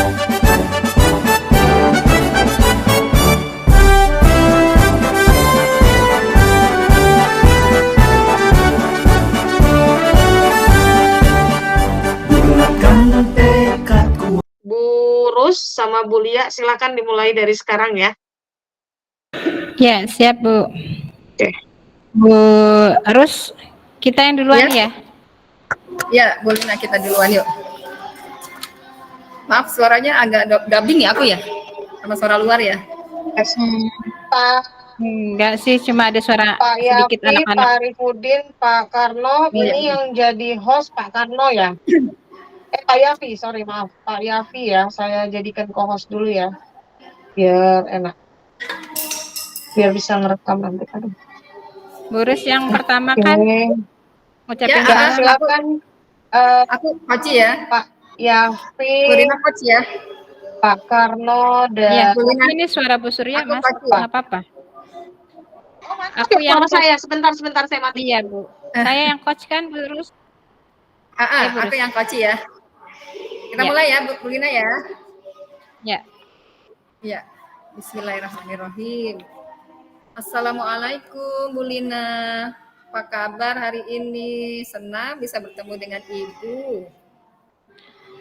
Bu Rus sama Bu Lia, silakan dimulai dari sekarang ya. Ya, siap Bu. Oke. Bu Rus, kita yang duluan ya? Ya, boleh. Nah, kita duluan yuk. Maaf, suaranya agak dubbing ya aku ya? Sama suara luar ya? Pak Enggak sih, cuma ada suara Pak sedikit Yafi, anak-anak. Pak Arifudin, Pak Karno, ini yang jadi host Pak Karno ya? Pak Yafi, sorry maaf. Pak Yafi ya, saya jadikan co-host dulu ya. Biar enak. Biar bisa ngerekam nanti. Bu Rus yang pertama Oke. kan ngucapin Ya, salam. Silakan Aku Paci ya. Pak Yafi, Kulina Paci ya. Pak Karno, Iya, dan ini suara Bu Surya, Aku Mas. Paci. Nggak apa-apa. Aku yang saya sebentar saya mati. Iya, Bu. Saya yang coach kan, Bu Rus. Bu Aku Rus. yang Paci ya. Kita Ya. mulai ya, Bu Lina ya. Ya. Ya. Bismillahirrahmanirrahim. Assalamualaikum Bu Lina. Apa kabar hari ini? Senang bisa bertemu dengan Ibu.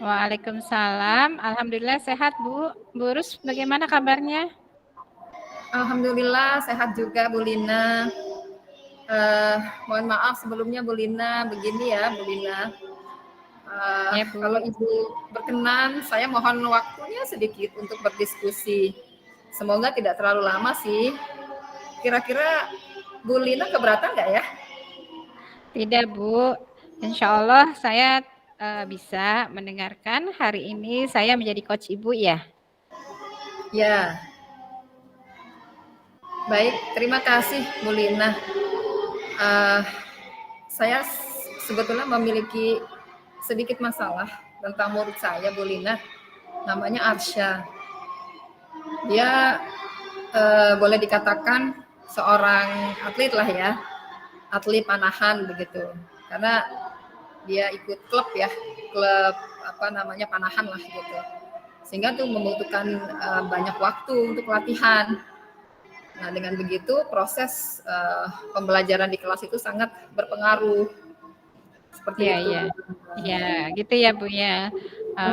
Waalaikumsalam. Alhamdulillah sehat, Bu. Bu Rus, bagaimana kabarnya? Alhamdulillah sehat juga Bu Lina. Mohon maaf sebelumnya Bu Lina, begini ya Bu Lina. Ya, Bu. Kalau Ibu berkenan, saya mohon waktunya sedikit untuk berdiskusi. Semoga tidak terlalu lama sih. Kira-kira Bu Lina keberatan nggak ya? Tidak, Bu. Insya Allah saya bisa mendengarkan. Hari ini saya menjadi coach Ibu ya. Ya. Baik, terima kasih Bu Lina. Saya sebetulnya memiliki sedikit masalah tentang murid saya Bu Lina. Namanya Arsya. Dia boleh dikatakan seorang atlet lah ya. Atlet panahan begitu. Karena dia ikut klub ya, klub panahan lah gitu. Sehingga tuh membutuhkan banyak waktu untuk latihan. Nah, dengan begitu proses pembelajaran di kelas itu sangat berpengaruh. Seperti itu. Ya, gitu ya Bu ya.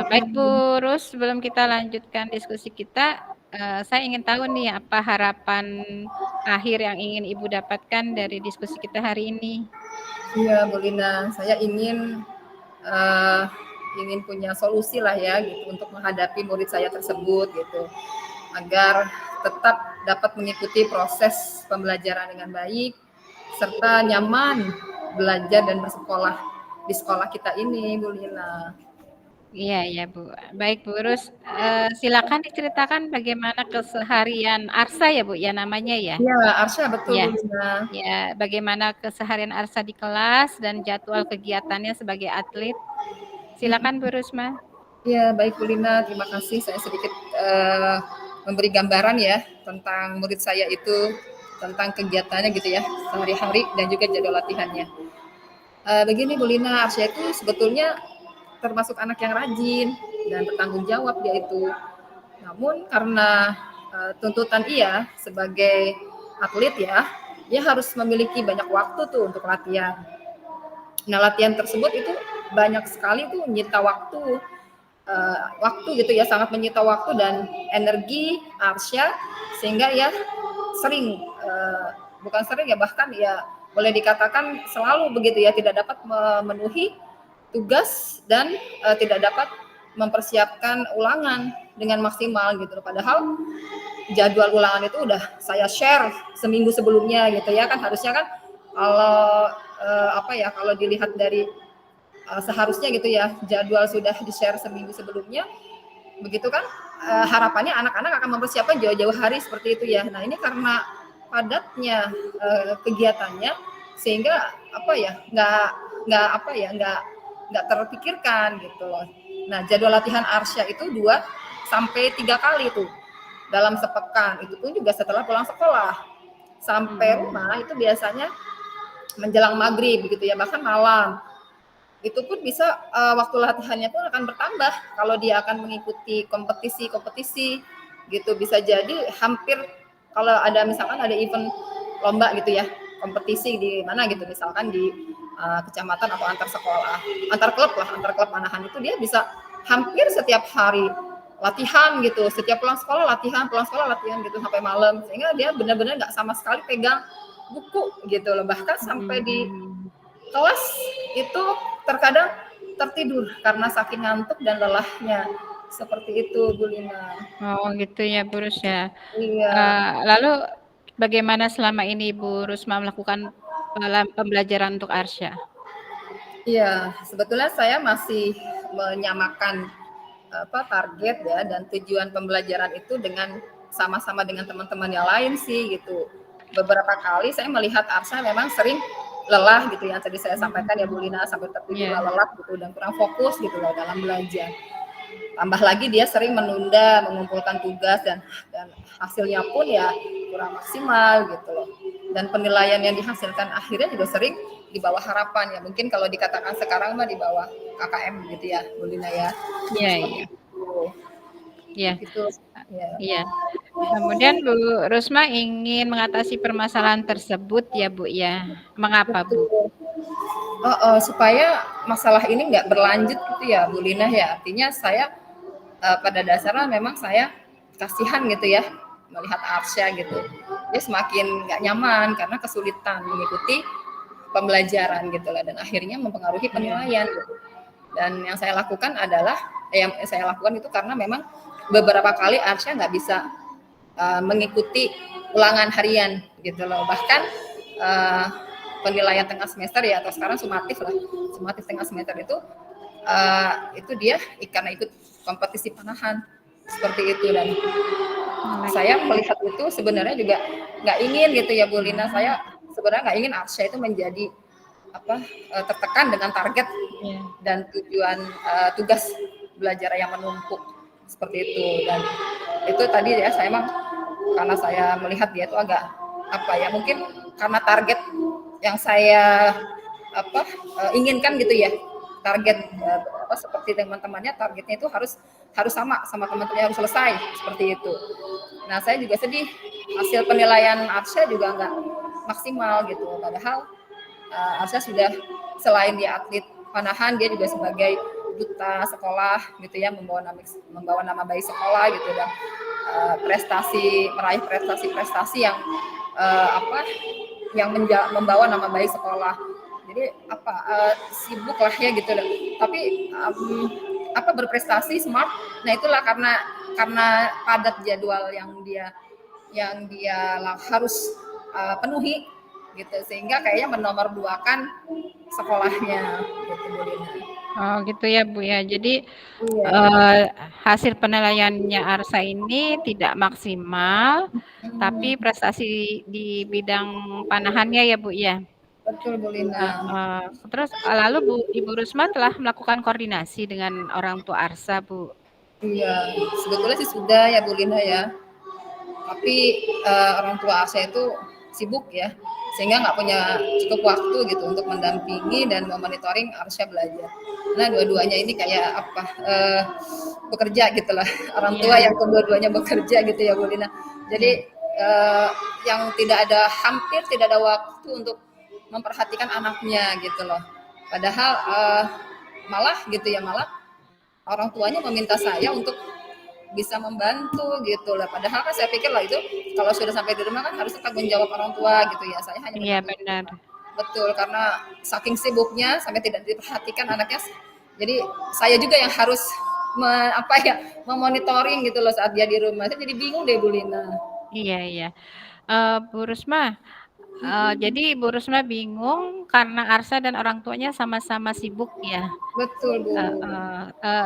Baik Bu Rus, sebelum kita lanjutkan diskusi kita, saya ingin tahu nih apa harapan akhir yang ingin Ibu dapatkan dari diskusi kita hari ini. Iya Bu Lina, saya ingin punya solusi lah ya gitu untuk menghadapi murid saya tersebut gitu, agar tetap dapat mengikuti proses pembelajaran dengan baik serta nyaman belajar dan bersekolah di sekolah kita ini Bu Lina. Iya Bu. Baik Bu Rus, silakan diceritakan bagaimana keseharian Arsa ya Bu ya namanya ya. Iya Arsya betul ya. Bu Lina. Ya, bagaimana keseharian Arsa di kelas dan jadwal kegiatannya sebagai atlet. Silakan Bu Rusma. Iya baik Bu Lina, terima kasih. Saya sedikit memberi gambaran ya tentang murid saya itu, tentang kegiatannya gitu ya sehari-hari dan juga jadwal latihannya. Begini Bu Lina, Arsya itu sebetulnya termasuk anak yang rajin dan bertanggung jawab dia itu. Namun karena tuntutan ia sebagai atlet ya, dia harus memiliki banyak waktu tuh untuk latihan. Nah latihan tersebut itu banyak sekali tuh menyita waktu gitu ya, sangat menyita waktu dan energi Arsya, sehingga ya sering bukan sering ya, bahkan ya boleh dikatakan selalu begitu ya, tidak dapat memenuhi tugas dan tidak dapat mempersiapkan ulangan dengan maksimal gitu. Padahal jadwal ulangan itu udah saya share seminggu sebelumnya gitu ya, kan harusnya kan kalau kalau dilihat dari seharusnya gitu ya, jadwal sudah di-share seminggu sebelumnya, begitu kan harapannya anak-anak akan mempersiapkan jauh-jauh hari seperti itu ya. Nah ini karena padatnya kegiatannya, sehingga nggak terpikirkan gitu loh. Nah jadwal latihan Arsya itu 2-3 kali tuh dalam sepekan, itu pun juga setelah pulang sekolah. Sampai rumah itu biasanya menjelang maghrib begitu ya, bahkan malam. itu pun bisa waktu latihannya pun akan bertambah kalau dia akan mengikuti kompetisi-kompetisi gitu. Bisa jadi hampir kalau ada misalkan ada event lomba gitu ya, kompetisi di mana gitu, misalkan di kecamatan atau antar sekolah, antar klub Manahan itu dia bisa hampir setiap hari latihan gitu, setiap pulang sekolah latihan gitu sampai malam, sehingga dia benar-benar nggak sama sekali pegang buku gitu loh, bahkan sampai di kelas itu terkadang tertidur karena saking ngantuk dan lelahnya, seperti itu Bu Lina. Oh gitu ya Bu Rus ya. Iya. Lalu bagaimana selama ini Bu Rusma melakukan pembelajaran untuk Arsya? Iya, sebetulnya saya masih menyamakan target ya dan tujuan pembelajaran itu dengan sama-sama dengan teman-teman yang lain sih gitu. Beberapa kali saya melihat Arsya memang sering lelah gitu yang tadi saya sampaikan ya Bu Lina, sampai tertidur lelah gitu dan kurang fokus gitu loh dalam belajar. Tambah lagi dia sering menunda mengumpulkan tugas dan hasilnya pun ya kurang maksimal gitu loh. Dan penilaian yang dihasilkan akhirnya juga sering di bawah harapan ya. Mungkin kalau dikatakan sekarang mah di bawah KKM gitu ya, Bu Lina ya. Iya, iya. Iya. Gitu. Iya. Kemudian Bu Rusma ingin mengatasi permasalahan tersebut ya Bu ya. Mengapa Bu? Supaya masalah ini nggak berlanjut gitu ya Bu Lina ya. Artinya saya pada dasarnya memang saya kasihan gitu ya melihat Arsya gitu. Dia semakin nggak nyaman karena kesulitan mengikuti pembelajaran gitu lah, dan akhirnya mempengaruhi penilaian gitu. Dan yang saya lakukan adalah itu karena memang beberapa kali Arsya nggak bisa mengikuti ulangan harian gitu loh. Bahkan penilaian tengah semester ya, atau sekarang sumatif tengah semester itu dia karena ikut kompetisi panahan seperti itu, dan saya melihat itu sebenarnya juga nggak ingin gitu ya Bu Lina. Saya sebenarnya nggak ingin Arsya itu menjadi tertekan dengan target dan tujuan tugas belajar yang menumpuk seperti itu. Dan itu tadi ya saya emang karena saya melihat dia itu agak mungkin karena target yang saya inginkan gitu ya, target seperti teman-temannya targetnya itu harus sama teman-temannya, harus selesai seperti itu. Nah saya juga sedih hasil penilaian Arsya juga nggak maksimal gitu, padahal Arsya sudah selain dia atlet panahan, dia juga sebagai duta sekolah gitu ya, membawa nama baik sekolah gitu, dan meraih prestasi yang membawa nama baik sekolah. Jadi sibuk lah ya gitu loh. Tapi berprestasi smart. Nah itulah karena padat jadwal yang dia harus penuhi gitu, sehingga kayaknya menomorduakan sekolahnya gitu Bu Lina. Oh gitu ya Bu ya. Jadi hasil penilaiannya Arsya ini tidak maksimal, tapi prestasi di bidang panahannya ya Bu ya. Betul Bu Lina. Terus lalu Ibu Rusma telah melakukan koordinasi dengan orang tua Arsya Bu? Iya, sebetulnya sih sudah ya Bu Lina ya. Tapi orang tua Arsya itu sibuk ya, sehingga nggak punya cukup waktu gitu untuk mendampingi dan memonitoring Arsya belajar. Nah dua-duanya ini kayak bekerja gitu lah, orang tua yang kedua-duanya bekerja gitu ya Bu Lina. Jadi yang hampir tidak ada waktu untuk memperhatikan anaknya gitu loh. Padahal malah orang tuanya meminta saya untuk bisa membantu gitu lah. Padahal kan saya pikir lah itu kalau sudah sampai di rumah kan harus tanggung jawab orang tua gitu ya. Saya hanya benar. Betul, karena saking sibuknya sampai tidak diperhatikan anaknya. Jadi saya juga yang harus memonitoring gitu loh saat dia di rumah. Saya jadi bingung deh Bu Lina. Iya. Bu Rusma, jadi Bu Rusma bingung karena Arsya dan orang tuanya sama-sama sibuk ya. Betul Bu.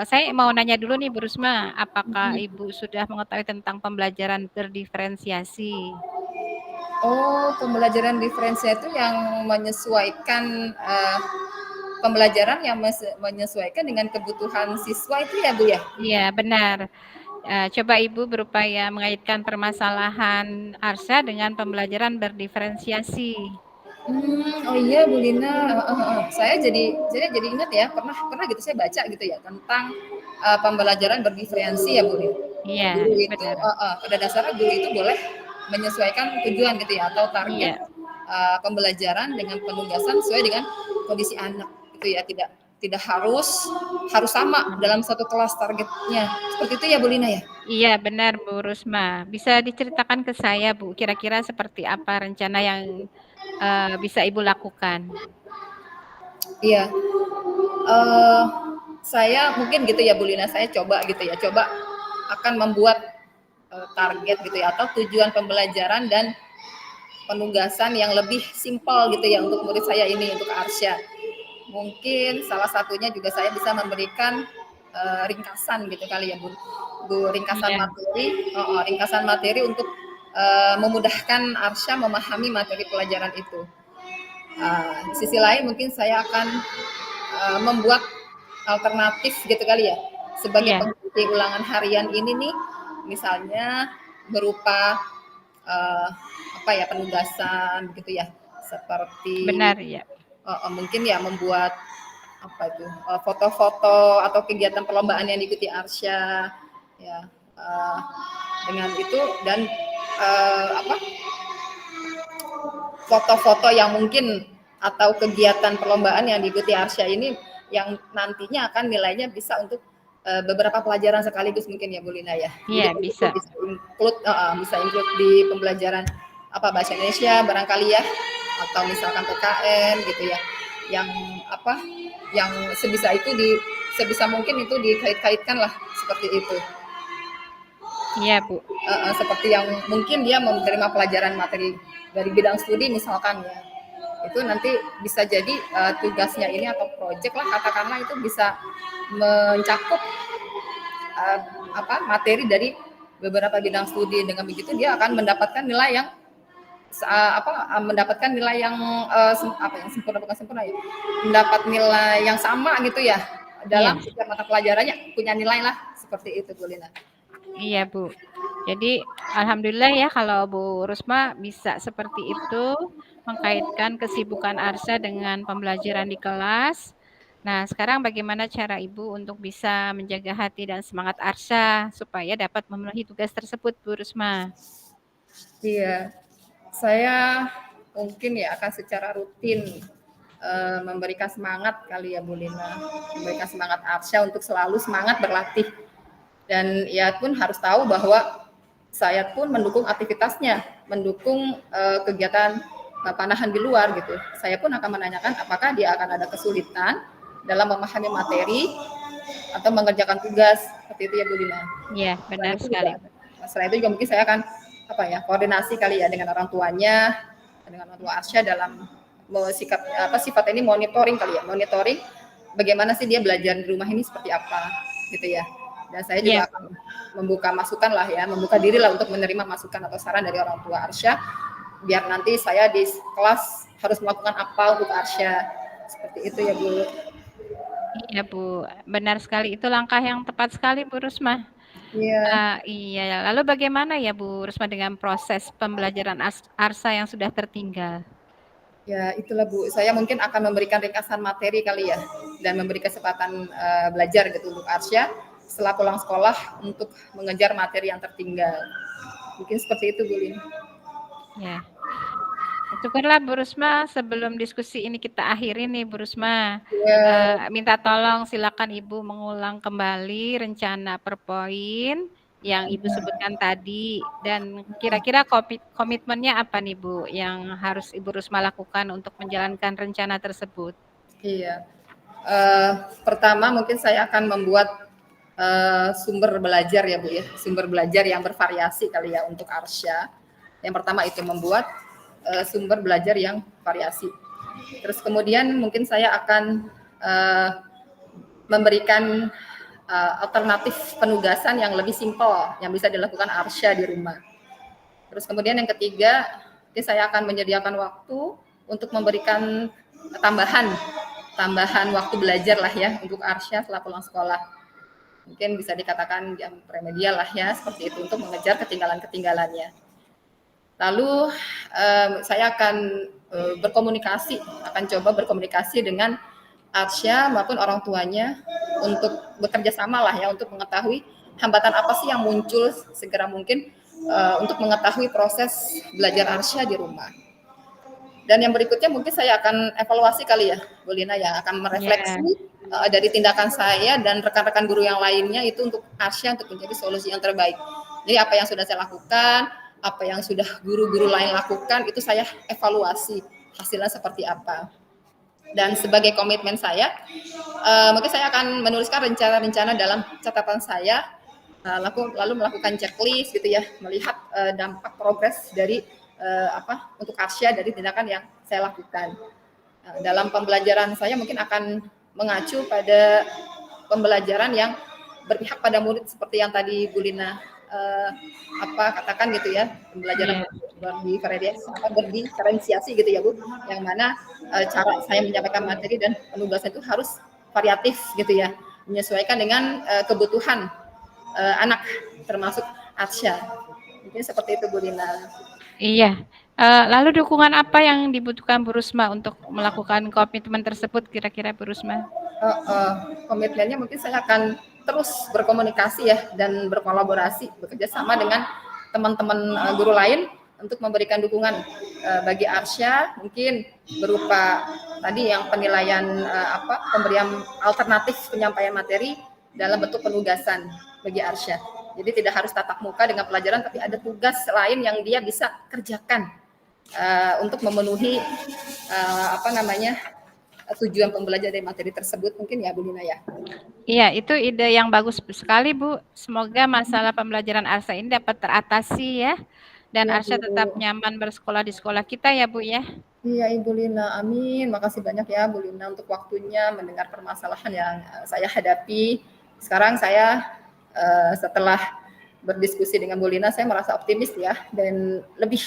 Saya mau nanya dulu nih Bu Rusma, apakah Ibu sudah mengetahui tentang pembelajaran berdiferensiasi? Oh, pembelajaran diferensiasi itu yang menyesuaikan pembelajaran yang menyesuaikan dengan kebutuhan siswa itu ya Bu ya? Iya benar. Coba Ibu berupaya mengaitkan permasalahan Arsya dengan pembelajaran berdiferensiasi. Oh iya Bu Lina, saya jadi ingat ya, pernah gitu saya baca gitu ya tentang, pembelajaran berdiferensi ya Bu Lina. Iya, Guru itu benar. pada dasarnya guru itu boleh menyesuaikan tujuan gitu ya atau target, Iya, pembelajaran dengan penugasan sesuai dengan kondisi anak gitu ya, tidak tidak harus harus sama sama. dalam satu kelas targetnya. Seperti itu ya Bu Lina ya? Iya, benar Bu Rusma. Bisa diceritakan ke saya Bu, kira-kira seperti apa rencana yang bisa Ibu lakukan? Iya, eee, saya mungkin gitu ya Bu Lina, saya coba gitu ya, coba akan membuat, target gitu ya atau tujuan pembelajaran dan penugasan yang lebih simpel gitu ya untuk murid saya ini, untuk Arsya. Mungkin salah satunya juga saya bisa memberikan, ringkasan gitu kali ya Bu, ringkasan Iya, materi ringkasan materi untuk, memudahkan Arsya memahami materi pelajaran itu. Di sisi lain mungkin saya akan membuat alternatif gitu kali ya sebagai iya, pengganti ulangan harian ini nih, misalnya berupa uh, apa ya penugasan gitu ya seperti benar ya. mungkin ya membuat apa itu foto-foto atau kegiatan perlombaan yang diikuti Arsya ya uh, dengan itu dan apa foto-foto yang mungkin atau kegiatan perlombaan yang diikuti Arsya ini yang nantinya akan nilainya bisa untuk beberapa pelajaran sekaligus mungkin ya Bu Lina ya. Iya, Jadi itu bisa. bisa include di pembelajaran apa bahasa Indonesia barangkali ya atau misalkan PKN gitu ya. Yang apa yang sebisa mungkin itu dikait-kaitkan lah seperti itu. Iya, Bu. Seperti yang mungkin dia menerima pelajaran materi dari bidang studi misalkan ya itu nanti bisa jadi tugasnya ini atau project lah katakanlah itu bisa mencakup uh, materi dari beberapa bidang studi dengan begitu dia akan mendapatkan nilai yang mendapatkan nilai yang yang sempurna bukan sempurna ya mendapat nilai yang sama gitu ya Iya. dalam setiap mata pelajarannya punya nilai lah seperti itu Bu Lina. Iya, Bu. Jadi alhamdulillah ya kalau Bu Rusma bisa seperti itu, mengkaitkan kesibukan Arsya dengan pembelajaran di kelas. Nah, sekarang bagaimana cara Ibu untuk bisa menjaga hati dan semangat Arsya supaya dapat memenuhi tugas tersebut, Bu Rusma? Iya, saya mungkin ya akan secara rutin memberikan semangat kali ya Bu Lina, memberikan semangat Arsya untuk selalu semangat berlatih dan ia pun harus tahu bahwa saya pun mendukung aktivitasnya, mendukung kegiatan panahan di luar gitu. Saya pun akan menanyakan apakah dia akan ada kesulitan dalam memahami materi atau mengerjakan tugas seperti itu ya Bu Lina. Iya, Selain benar itu juga, sekali. selain itu juga mungkin saya akan koordinasi kali ya dengan orang tuanya, dengan orang tua Arsya dalam sifat ini monitoring kali ya, monitoring bagaimana sih dia belajar di rumah ini seperti apa gitu ya. Dan saya Iya, juga akan membuka masukan lah ya, membuka diri lah untuk menerima masukan atau saran dari orang tua Arsya biar nanti saya di kelas harus melakukan apa untuk Arsya seperti itu ya Bu. iya Bu, benar sekali. Itu langkah yang tepat sekali Bu Rusma. Iya. Iya, lalu bagaimana ya Bu Rusma dengan proses pembelajaran Arsa yang sudah tertinggal? Ya, itulah Bu. Saya mungkin akan memberikan ringkasan materi kali ya, dan memberi kesempatan belajar gitu untuk Arsya setelah pulang sekolah untuk mengejar materi yang tertinggal. Mungkin seperti itu, Bu Lin. Ya, syukurlah Bu Rusma. Sebelum diskusi ini kita akhiri nih Bu Rusma, Ya, minta tolong silakan Ibu mengulang kembali rencana per poin yang Ibu sebutkan tadi dan kira-kira komitmennya apa nih Bu yang harus Ibu Rusma lakukan untuk menjalankan rencana tersebut? iya. Pertama mungkin saya akan membuat sumber belajar ya Bu ya, sumber belajar yang bervariasi kali ya untuk Arsya. Yang pertama itu membuat sumber belajar yang variasi. Terus kemudian mungkin saya akan memberikan alternatif penugasan yang lebih simpel yang bisa dilakukan Arsya di rumah. Terus kemudian yang ketiga, saya akan menyediakan waktu untuk memberikan tambahan waktu belajar lah ya untuk Arsya setelah pulang sekolah. Mungkin bisa dikatakan jam remedial lah ya seperti itu untuk mengejar ketinggalan-ketinggalannya. Lalu saya akan akan coba berkomunikasi dengan Arsya maupun orang tuanya untuk bekerja sama lah ya, untuk mengetahui hambatan apa sih yang muncul segera mungkin untuk mengetahui proses belajar Arsya di rumah. Dan yang berikutnya mungkin saya akan evaluasi kali ya, Bu Lina, yang akan merefleksi dari tindakan saya dan rekan-rekan guru yang lainnya itu untuk Arsya untuk menjadi solusi yang terbaik. Jadi apa yang sudah saya lakukan, apa yang sudah guru-guru lain lakukan, itu saya evaluasi hasilnya seperti apa. Dan sebagai komitmen saya, mungkin saya akan menuliskan rencana-rencana dalam catatan saya, lalu melakukan checklist gitu ya, melihat dampak progres dari untuk Arsya dari tindakan yang saya lakukan. Dalam pembelajaran saya mungkin akan mengacu pada pembelajaran yang berpihak pada murid seperti yang tadi Bu Lina katakan gitu ya, pembelajaran berdiferensiasi gitu ya Bu, yang mana cara saya menyampaikan materi dan penugasan itu harus variatif gitu ya, menyesuaikan dengan kebutuhan anak termasuk Arsya. Mungkin seperti itu Bu Lina. Iya. Lalu dukungan apa yang dibutuhkan Bu Rusma untuk melakukan komitmen tersebut kira-kira Bu Rusma? Komitmennya mungkin saya akan terus berkomunikasi ya dan berkolaborasi, bekerja sama dengan teman-teman guru lain untuk memberikan dukungan bagi Arsya, mungkin berupa tadi yang penilaian pemberian alternatif penyampaian materi dalam bentuk penugasan bagi Arsya. Jadi tidak harus tatap muka dengan pelajaran, tapi ada tugas lain yang dia bisa kerjakan untuk memenuhi tujuan pembelajaran dari materi tersebut, mungkin ya Bu Lina ya. Iya, itu ide yang bagus sekali Bu. Semoga masalah pembelajaran Arsya ini dapat teratasi ya, dan Ya, Arsya tetap nyaman bersekolah di sekolah kita ya Bu ya. Iya Ibu Lina, amin. Makasih banyak ya Bu Lina untuk waktunya mendengar permasalahan yang saya hadapi. Sekarang saya setelah berdiskusi dengan Bu Lina, saya merasa optimis ya, dan lebih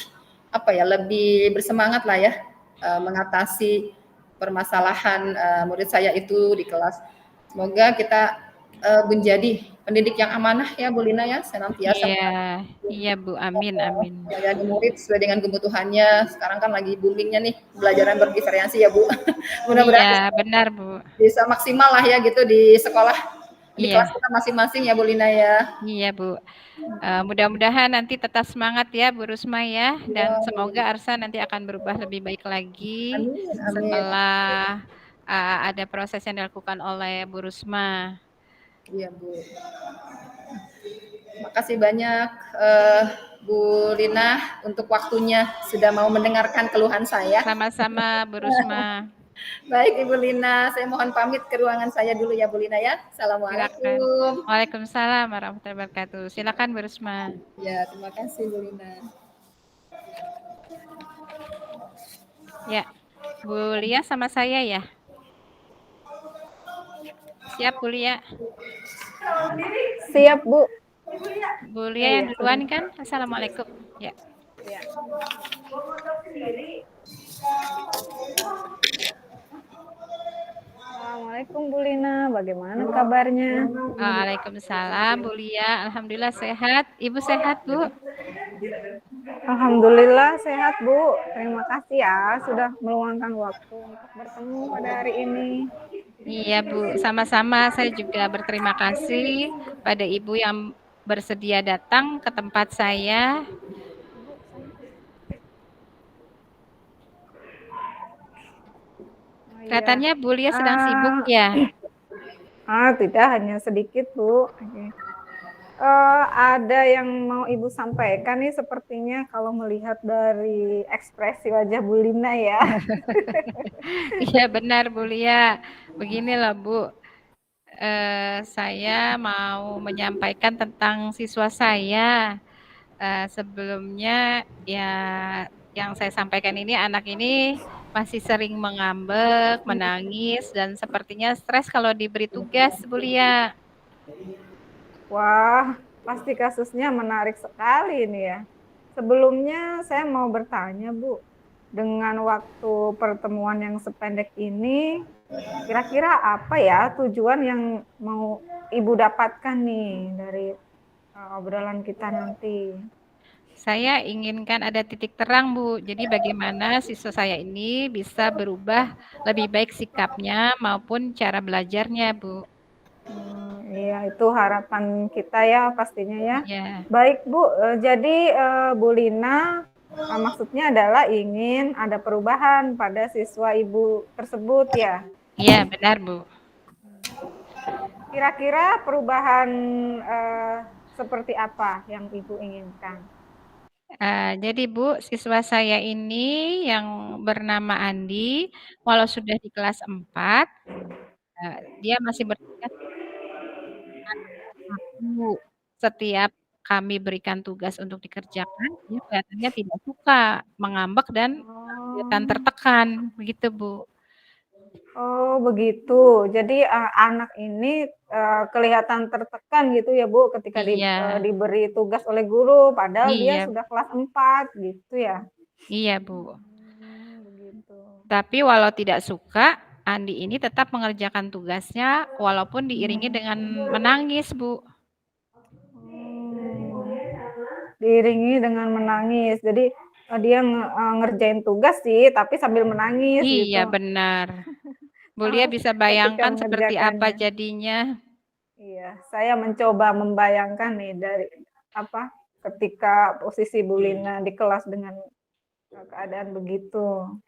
lebih bersemangat lah ya mengatasi permasalahan murid saya itu di kelas. Semoga kita menjadi pendidik yang amanah ya Bu Lina ya, senantiasa. Iya Bu, amin. Melayani murid sesuai dengan kebutuhannya. Sekarang kan lagi boomingnya nih pelajaran berdiferensiasi ya Bu. Iya, Mudah-mudahan benar Bu. bisa maksimal lah ya gitu di sekolah, di kelas kita masing-masing ya Bu Lina ya. Iya Bu. Mudah-mudahan nanti tetap semangat ya Bu Rusma ya, dan semoga Arsya nanti akan berubah lebih baik lagi setelah ada proses yang dilakukan oleh Bu Rusma. Iya Bu. Makasih banyak Bu Lina untuk waktunya sudah mau mendengarkan keluhan saya. Sama-sama Bu Rusma. Baik Ibu Lina, saya mohon pamit ke ruangan saya dulu ya Bu Lina ya. Assalamualaikum. Waalaikumsalam warahmatullahi wabarakatuh. Silakan Bu Rusma. Ya, terima kasih Bu Lina. Ya, Bu Lia sama saya ya. Siap Bu Lia? Siap Bu. Bu Lia yang duluan kan? Assalamualaikum. Ya. Assalamualaikum Bu Lina, bagaimana kabarnya? Waalaikumsalam Bu Lia, alhamdulillah sehat. Ibu sehat Bu? Alhamdulillah sehat Bu. Terima kasih ya sudah meluangkan waktu untuk bertemu pada hari ini. Iya Bu, sama-sama. Saya juga berterima kasih pada Ibu yang bersedia datang ke tempat saya. Kelihatannya Bu Lia sedang sibuk ya? Tidak, hanya sedikit Bu. Ada yang mau Ibu sampaikan nih sepertinya kalau melihat dari ekspresi wajah Bu Lina ya. Iya benar Bu Lia. Beginilah Bu, saya mau menyampaikan tentang siswa saya. Sebelumnya ya yang saya sampaikan ini, anak ini masih sering mengambek, menangis, dan sepertinya stres kalau diberi tugas Bu Lia. Wah, pasti kasusnya menarik sekali ini ya. Sebelumnya saya mau bertanya Bu, dengan waktu pertemuan yang sependek ini, kira-kira apa ya tujuan yang mau Ibu dapatkan nih dari obrolan kita nanti? Saya inginkan ada titik terang, Bu. Jadi bagaimana siswa saya ini bisa berubah lebih baik sikapnya maupun cara belajarnya, Bu. Iya, itu harapan kita ya pastinya ya. Iya. Baik Bu, jadi Bu Lina maksudnya adalah ingin ada perubahan pada siswa Ibu tersebut ya. Iya, benar, Bu. Kira-kira perubahan seperti apa yang Ibu inginkan? Jadi Bu, siswa saya ini yang bernama Andi, walau sudah di kelas 4, dia masih bertugas aku. Setiap kami berikan tugas untuk dikerjakan, dia kelihatannya tidak suka, mengambek dan kelihatan tertekan, begitu Bu. Oh begitu. Jadi anak ini kelihatan tertekan gitu ya Bu ketika Iya. diberi tugas oleh guru, padahal dia Iya. sudah kelas 4 gitu ya. Iya Bu. Begitu. Tapi walau tidak suka, Andi ini tetap mengerjakan tugasnya walaupun diiringi dengan menangis Bu. Diiringi dengan menangis. Jadi dia ngerjain tugas sih, tapi sambil menangis Iya gitu. benar. Bu Lia bisa Ketika bayangkan seperti apa mengerjakannya. jadinya. Iya, saya mencoba membayangkan nih dari ketika posisi Bu Lina di kelas dengan keadaan begitu.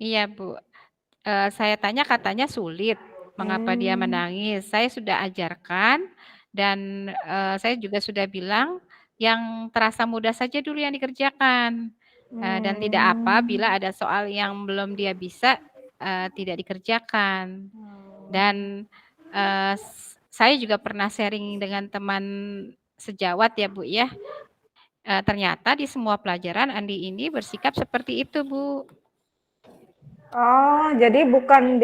Iya Bu. Saya tanya katanya sulit. Mengapa dia menangis? Saya sudah ajarkan dan saya juga sudah bilang yang terasa mudah saja dulu yang dikerjakan. Dan tidak apa bila ada soal yang belum dia bisa tidak dikerjakan. Dan saya juga pernah sharing dengan teman sejawat ya Bu ya. Ternyata di semua pelajaran Andi ini bersikap seperti itu Bu. Oh, jadi bukan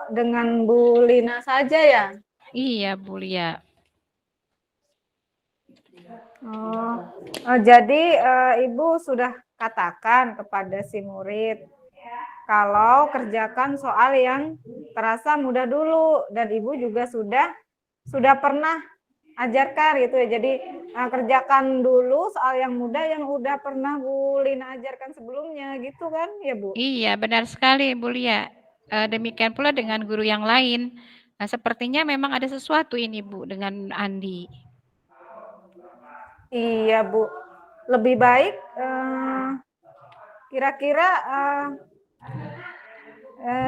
dengan Bu Lina saja ya? Iya Bu Lia. Jadi Ibu sudah katakan kepada si murid kalau kerjakan soal yang terasa mudah dulu, dan Ibu juga sudah pernah ajarkan gitu ya. Jadi kerjakan dulu soal yang mudah yang udah pernah Bu Lina ajarkan sebelumnya gitu kan ya Bu? Iya benar sekali Bu Lia. Demikian pula dengan guru yang lain. Nah, sepertinya memang ada sesuatu ini Bu dengan Andi. Iya Bu, lebih baik kira-kira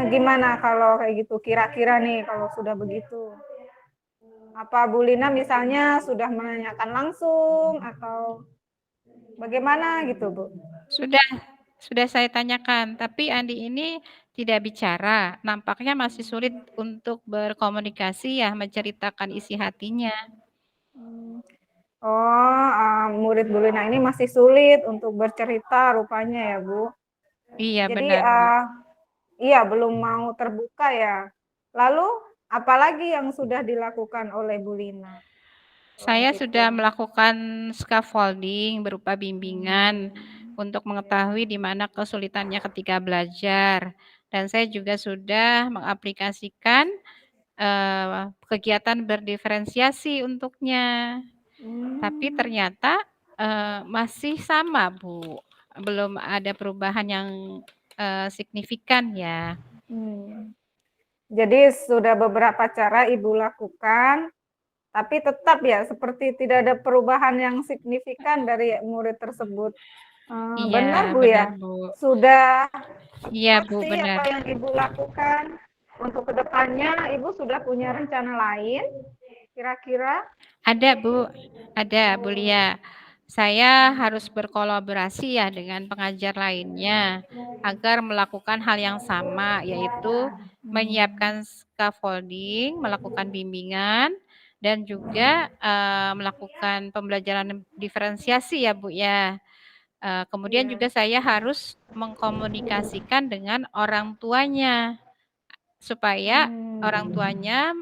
gimana kalau kayak gitu? Kira-kira nih kalau sudah begitu, apa Bu Lina misalnya sudah menanyakan langsung atau bagaimana gitu Bu? Sudah saya tanyakan, tapi Andi ini tidak bicara. Nampaknya masih sulit untuk berkomunikasi ya, menceritakan isi hatinya. Oh, murid Bu Lina ini masih sulit untuk bercerita rupanya ya Bu. Iya Jadi benar Bu. iya belum mau terbuka ya. Lalu apalagi yang sudah dilakukan oleh Bu Lina? Saya sudah melakukan scaffolding berupa bimbingan untuk mengetahui di mana kesulitannya ketika belajar. Dan saya juga sudah mengaplikasikan kegiatan berdiferensiasi untuknya. Tapi ternyata masih sama Bu, belum ada perubahan yang signifikan ya. Jadi sudah beberapa cara Ibu lakukan, tapi tetap ya seperti tidak ada perubahan yang signifikan dari murid tersebut. Iya Benar Bu benar ya? Bu. Sudah Iya Bu, pasti benar. apa yang Ibu lakukan untuk kedepannya, Ibu sudah punya rencana lain kira-kira? Ada Bu Lia. Saya harus berkolaborasi ya dengan pengajar lainnya agar melakukan hal yang sama, yaitu menyiapkan scaffolding, melakukan bimbingan, dan juga melakukan pembelajaran diferensiasi ya Bu ya. Kemudian juga saya harus mengkomunikasikan dengan orang tuanya supaya orang tuanya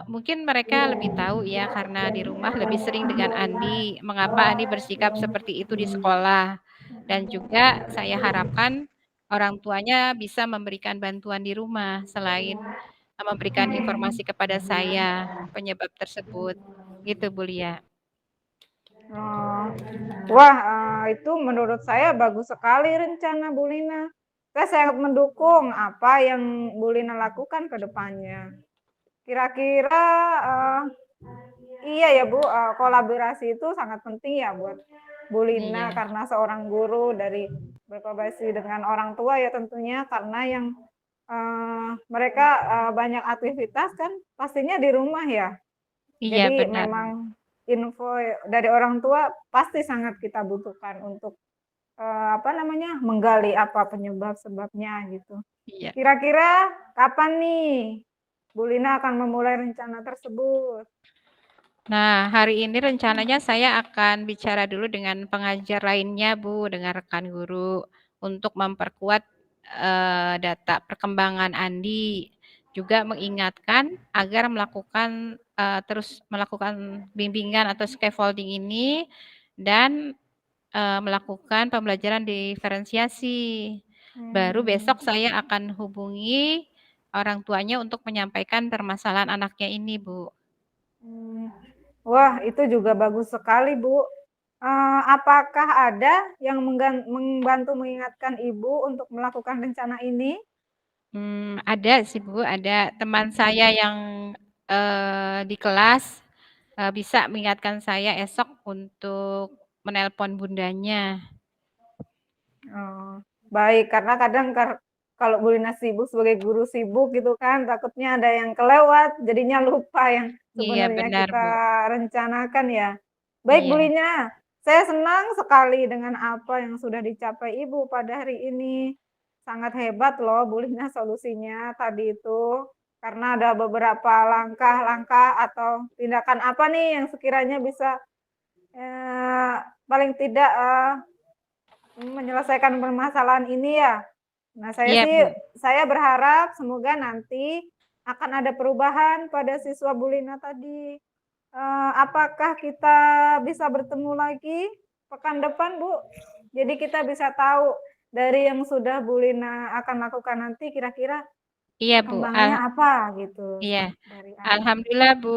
mungkin mereka lebih tahu ya karena di rumah lebih sering dengan Andi, mengapa Andi bersikap seperti itu di sekolah. Dan juga saya harapkan orang tuanya bisa memberikan bantuan di rumah selain memberikan informasi kepada saya penyebab tersebut. Gitu Bu Lia. Oh. Wah, itu menurut saya bagus sekali rencana Bu Lina. Saya sangat mendukung apa yang Bu Lina lakukan ke depannya. Kira-kira iya ya Bu, kolaborasi itu sangat penting ya buat Bu Lina Iya, karena seorang guru dari berkolaborasi dengan orang tua ya tentunya karena yang mereka banyak aktivitas kan pastinya di rumah ya. iya Jadi benar. memang info dari orang tua pasti sangat kita butuhkan untuk menggali apa penyebab sebabnya gitu. Iya. Kira-kira kapan nih Bu Lina akan memulai rencana tersebut? Nah, hari ini rencananya saya akan bicara dulu dengan pengajar lainnya, Bu, dengan rekan guru untuk memperkuat data perkembangan Andi. Juga mengingatkan agar terus melakukan bimbingan atau scaffolding ini dan melakukan pembelajaran diferensiasi. Baru besok saya akan hubungi orang tuanya untuk menyampaikan permasalahan anaknya ini, Bu. Wah, itu juga bagus sekali, Bu. Apakah ada yang membantu mengingatkan Ibu untuk melakukan rencana ini? Ada sih, Bu, ada teman saya yang di kelas bisa mengingatkan saya esok untuk menelpon bundanya. Oh, baik, karena kadang kalau Bu Lina sibuk sebagai guru sibuk gitu kan, takutnya ada yang kelewat, jadinya lupa yang Iya, sebenarnya benar, kita Bu. rencanakan ya. Baik, Bu Iya. Lina, saya senang sekali dengan apa yang sudah dicapai Ibu pada hari ini. Sangat hebat loh Bu Lina solusinya tadi itu. Karena ada beberapa langkah-langkah atau tindakan apa nih yang sekiranya bisa paling tidak menyelesaikan permasalahan ini ya. Nah, Iya, Bu. saya berharap semoga nanti akan ada perubahan pada siswa Bu Lina tadi. Apakah kita bisa bertemu lagi pekan depan, Bu? Jadi kita bisa tahu dari yang sudah Bu Lina akan lakukan nanti kira-kira Iya, Bu. perkembangannya apa gitu Iya. dari Andi. Alhamdulillah Bu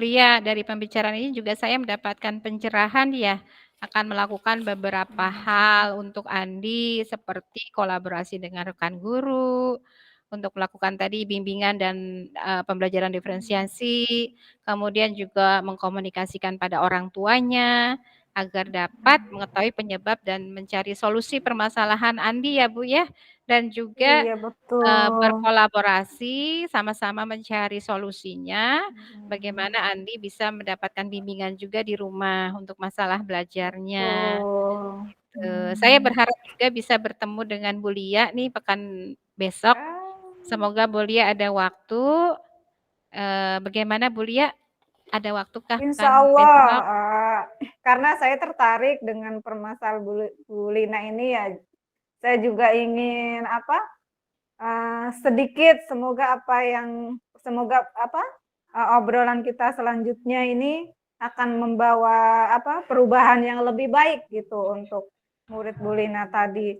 Lia, dari pembicaraan ini juga saya mendapatkan pencerahan ya, akan melakukan beberapa hal untuk Andi seperti kolaborasi dengan rekan guru, untuk melakukan tadi bimbingan dan pembelajaran diferensiasi, kemudian juga mengkomunikasikan pada orang tuanya agar dapat mengetahui penyebab dan mencari solusi permasalahan Andi ya Bu ya, dan juga Iya, betul. berkolaborasi, sama-sama mencari solusinya, bagaimana Andi bisa mendapatkan bimbingan juga di rumah untuk masalah belajarnya. Betul. Saya berharap juga bisa bertemu dengan Bu Lia nih pekan besok. Ah. Semoga Bu Lia ada waktu, bagaimana Bu Lia, ada waktukah Insya pekan Allah, besok? karena saya tertarik dengan permasalahan Bu Lina ini ya, saya juga ingin sedikit semoga obrolan kita selanjutnya ini akan membawa perubahan yang lebih baik gitu untuk murid Bu Lina tadi.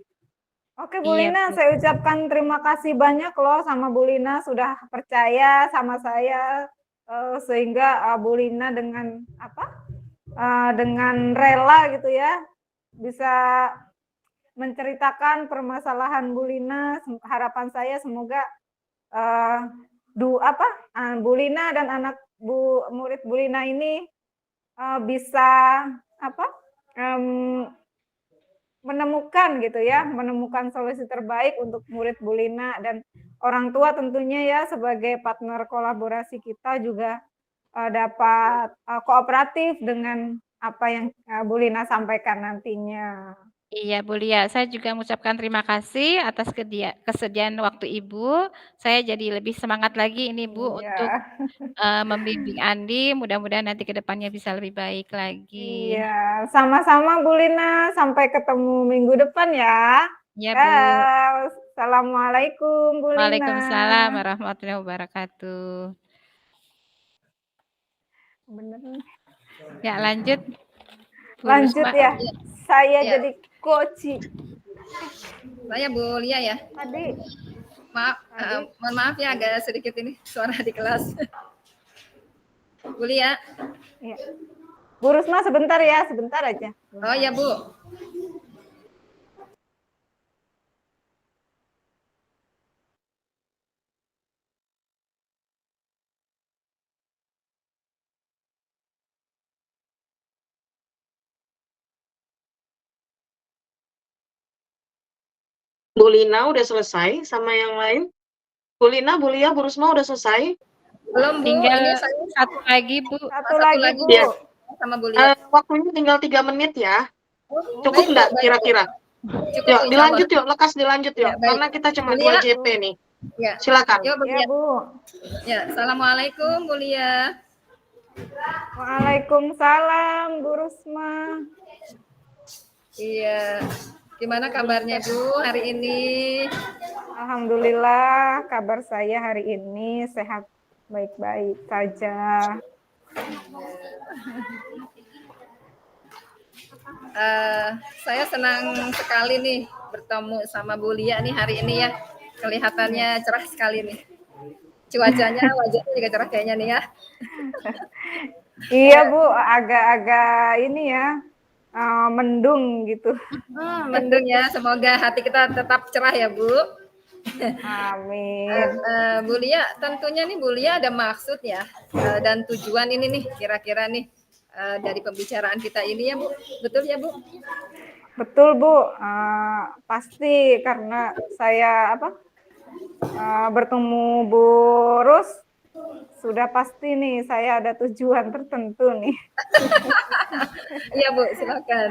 Oke Bu Iya, Lina, Bu. saya ucapkan terima kasih banyak loh sama Bu Lina sudah percaya sama saya sehingga Bu Lina dengan rela gitu ya bisa menceritakan permasalahan Bu Lina. Harapan saya semoga Bu Lina dan murid Bu Lina ini bisa menemukan solusi terbaik untuk murid Bu Lina dan orang tua tentunya ya sebagai partner kolaborasi kita juga dapat kooperatif dengan apa yang Bu Lina sampaikan nantinya. Iya, Bu Lia, saya juga mengucapkan terima kasih atas kesediaan waktu Ibu. Saya jadi lebih semangat lagi ini Bu Iya, untuk membimbing Andi, mudah-mudahan nanti ke depannya bisa lebih baik lagi. iya, sama-sama Bu Lina. Sampai ketemu minggu depan ya. Iya, Bu. Assalamualaikum Bu Lina. Waalaikumsalam warahmatullahi wabarakatuh. Bener nih. Ya, lanjut Bu Lanjut Rusma. ya. Saya Iya. jadi koci. Saya Bu Lia ya. Tadi Maaf, mohon maaf ya agak sedikit ini suara di kelas. Bu Lia. ya. Bu Rusma sebentar ya, sebentar aja. Oh ya Bu. Bu Lina udah selesai sama yang lain? Bu Lina, Bu Lia, Bu Rusma udah selesai? Belum Bu, Tinggal ini saya satu lagi Bu. Satu lagi Bu. Ya. Sama Bu Lia. Waktunya tinggal 3 menit ya. Cukup Baik, enggak baik. kira-kira? Cukup Yuk, insya dilanjut Allah. yuk, lekas dilanjut yuk. Ya, baik. Karena kita cuma Bu 2 Lia. JP nih. Ya. Silakan. Yuk, Bu Ya Lia. Bu. Ya, Assalamualaikum Bu Lia. Waalaikumsalam Bu Rusma. Iya. Gimana kabarnya Bu hari ini? Alhamdulillah kabar saya hari ini sehat baik-baik saja. Saya senang sekali nih bertemu sama Bu Lia nih hari ini ya. Kelihatannya cerah sekali nih. Cuacanya, wajahnya juga cerah kayaknya nih ya. Iya Bu, agak-agak ini ya, mendung gitu. Mendung ya, semoga hati kita tetap cerah ya Bu. Amin. Bu Lia, tentunya nih Bu Lia ada maksud ya dan tujuan ini nih kira-kira nih dari pembicaraan kita ini ya Bu, betul ya Bu? Betul Bu, pasti karena saya bertemu Bu Rus, sudah pasti nih saya ada tujuan tertentu nih. Iya Bu, silakan.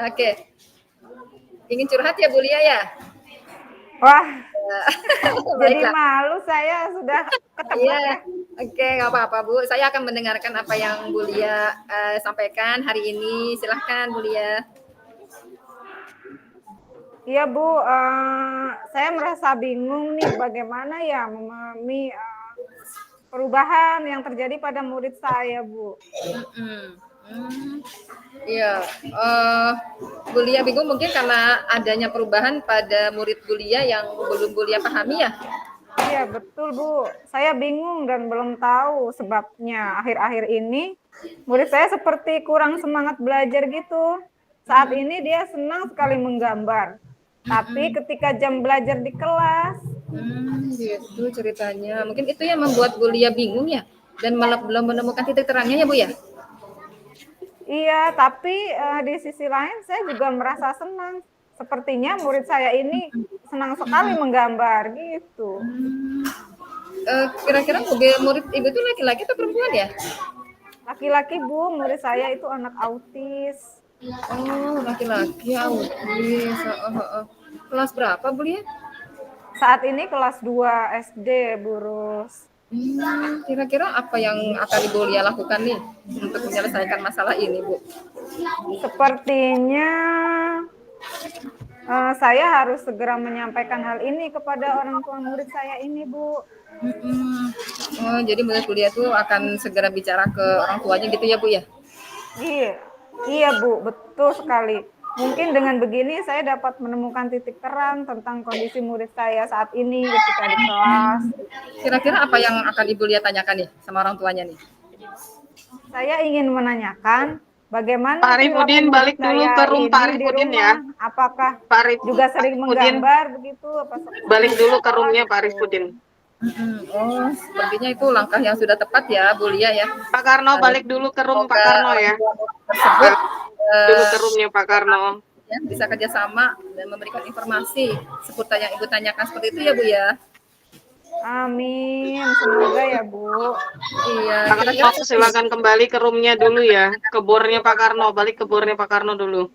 Oke. Ingin curhat ya Bu Lia ya? Wah, jadi Baiklah. malu saya sudah ketebak Iya, ya. oke, nggak apa-apa Bu. Saya akan mendengarkan apa yang Bu Lia sampaikan hari ini. Silahkan Bu Lia. Iya Bu, saya merasa bingung nih bagaimana ya memahami perubahan yang terjadi pada murid saya Bu. Iya, Bu Lia bingung mungkin karena adanya perubahan pada murid Bu Lia yang belum Bu Lia pahami ya? Iya betul Bu, saya bingung dan belum tahu sebabnya. Akhir-akhir ini murid saya seperti kurang semangat belajar gitu. Saat ini dia senang sekali menggambar. Tapi ketika jam belajar di kelas, Gitu ceritanya. Mungkin itu yang membuat Bu Lia bingung ya, dan malah belum menemukan titik terangnya ya Bu ya? iya, tapi di sisi lain saya juga merasa senang. Sepertinya murid saya ini senang sekali menggambar gitu. Kira-kira murid Ibu itu laki-laki atau perempuan ya? Laki-laki Bu, murid saya itu anak autis. Oh, laki-laki autis. Kelas berapa Bu Lia? Saat ini kelas 2 SD, Bu Rus. Kira-kira apa yang akan Ibu Lia lakukan nih untuk menyelesaikan masalah ini, Bu? Sepertinya saya harus segera menyampaikan hal ini kepada orang tua murid saya ini, Bu. Oh, jadi murid Bu Lia tuh akan segera bicara ke orang tuanya gitu ya, Bu ya? Iya Bu, betul sekali. Mungkin dengan begini saya dapat menemukan titik terang tentang kondisi murid saya saat ini ketika di kelas. Kira-kira apa yang akan Ibu Lia tanyakan nih sama orang tuanya nih? Saya ingin menanyakan bagaimana Pak Arifudin balik dulu ke room Pak Arifudin ya. Apakah Pak Arifudin juga sering menggambar begitu? Balik dulu ke roomnya Pak Arifudin. Oh, sepertinya itu langkah yang sudah tepat ya, Bu Lia ya. Pak Karno balik dulu ke room Pak Karno ya. Tersebut Dulu ke roomnya Pak Karno. Ya, bisa kerjasama dan memberikan informasi seputar yang Ibu tanyakan seperti itu ya, Bu ya. Amin, semoga ya Bu. Iya. Pak Karno silakan kembali ke roomnya dulu ya. Ke bornya Pak Karno, balik ke bornya Pak Karno dulu.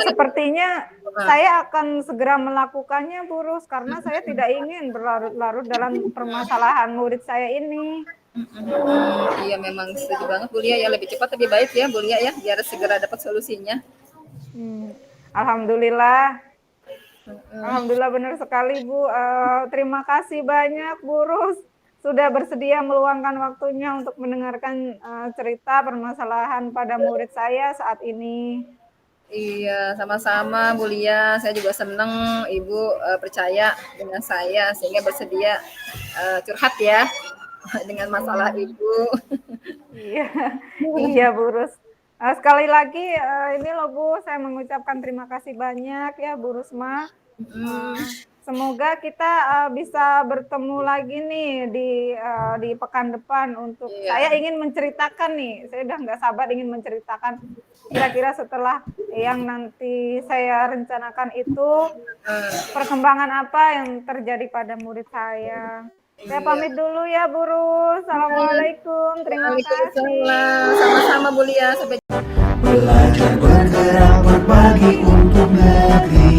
Sepertinya saya akan segera melakukannya, Bu Rus, karena saya tidak ingin berlarut-larut dalam permasalahan murid saya ini. Iya, memang setuju banget Bu Lia ya, lebih cepat lebih baik ya Bu Lia ya, biar segera dapat solusinya. Alhamdulillah. Alhamdulillah benar sekali Bu. Terima kasih banyak Bu Rus sudah bersedia meluangkan waktunya untuk mendengarkan cerita permasalahan pada murid saya saat ini. Iya, sama-sama Bu Lia. Saya juga senang Ibu percaya dengan saya sehingga bersedia curhat ya. dengan masalah Ibu. Iya, iya Bu Rus. Sekali lagi ini loh Bu, saya mengucapkan terima kasih banyak ya Bu Rusma. Semoga kita bisa bertemu lagi nih di pekan depan untuk saya ingin menceritakan nih, saya udah nggak sabar ingin menceritakan kira-kira setelah yang nanti saya rencanakan itu perkembangan apa yang terjadi pada murid saya. Saya pamit dulu ya Bu Rus. Assalamualaikum. Terima kasih. Waalaikumsalam. Sama-sama Bu Lia. Sampai Belajar bergerak berbagi untuk negeri.